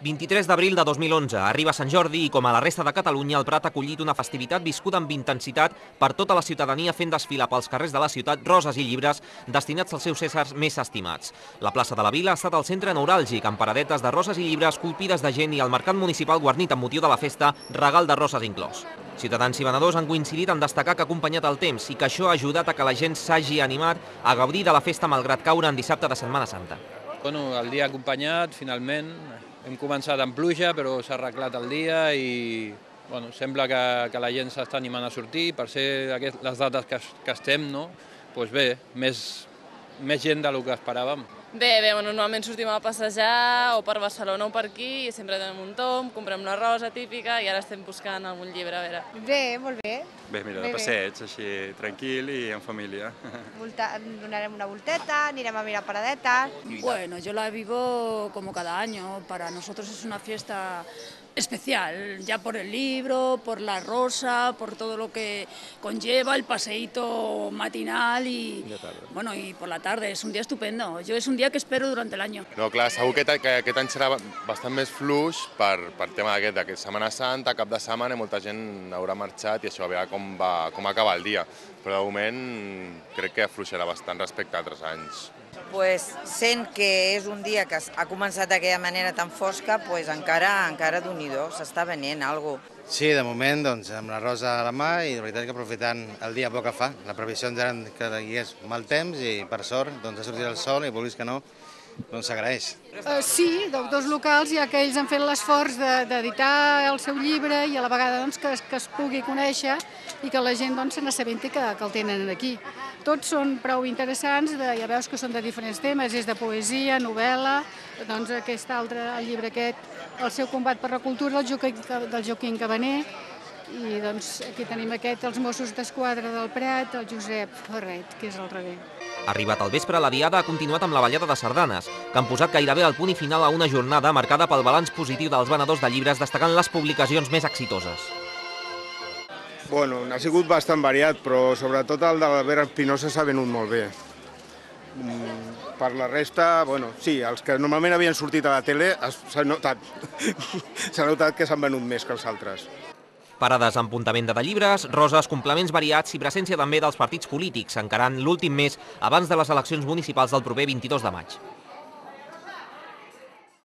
23 d'abril de 2011, arriba Sant Jordi i, com a la resta de Catalunya, el Prat ha acollit una festivitat viscuda amb intensitat per tota la ciutadania fent desfilar pels carrers de la ciutat roses i llibres destinats als seus éssers més estimats. La plaça de la Vila ha estat el centre neuràlgic, amb paradetes de roses i llibres esculpides de gent i el mercat municipal guarnit amb motiu de la festa, regal de roses inclòs. Ciutadans i venedors han coincidit en destacar que ha acompanyat el temps i que això ha ajudat a que la gent s'hagi animat a gaudir de la festa malgrat caure en dissabte de Setmana Santa. El dia ha acompanyat, finalment. Hem començat amb pluja, però s'ha arreglat el dia i sembla que la gent s'està animant a sortir. Per ser les dates que estem, bé, més gent del que esperàvem. Bé, normalment sortim a passejar o per Barcelona o per aquí i sempre tenim un tomb, comprem la rosa típica i ara estem buscant algun llibre, a veure. Bé, molt bé. Bé, mira, de passeig, així, tranquil i en família. Donarem una volteta, anirem a mirar paradetes. Bueno, yo la vivo como cada año. Para nosotros es una fiesta especial, ya por el libro, por la rosa, por todo lo que conlleva el paseíto matinal y por la tarde. Es un día estupendo. Yo es un día que espero durante el año. No, clar, segur que aquest any serà bastant més fluix per tema d'aquest Setmana Santa, cap de setmana, molta gent haurà marxat i això, a veure com acaba el dia. Però de moment crec que afluixarà bastant respecte a altres anys. Sent que és un dia que ha començat d'aquella manera tan fosca, encara d'un-i-do, s'està venent alguna cosa. Sí, de moment, amb la rosa a la mà i de veritat que aprofitant el dia bo que fa. La previsió eren que hi hagués mal temps i per sort ha sortit el sol i vulguis que no, s'agraeix. Sí, d'autors locals, ja que ells han fet l'esforç d'editar el seu llibre i a la vegada que es pugui conèixer i que la gent se n'assabenti que el tenen aquí. Tots són prou interessants, ja veus que són de diferents temes, és de poesia, novel·la, aquest altre, el llibre aquest, El seu combat per la cultura, del Joaquim Cabaner, i aquí tenim Els Mossos d'Esquadra del Prat, el Josep Ferret, que és el rebé. Arribat al vespre, la Diada ha continuat amb la ballada de sardanes, que han posat gairebé el punt i final a una jornada marcada pel balanç positiu dels venedors de llibres, destacant les publicacions més exitoses. Ha sigut bastant variat, però sobretot el de l'Albert Espinosa s'ha venut molt bé. Per la resta, sí, els que normalment havien sortit a la tele s'ha notat que s'han venut més que els altres. Parades amb punta-venda de llibres, roses, complements variats i presència també dels partits polítics, encarant l'últim mes abans de les eleccions municipals del proper 22 de maig.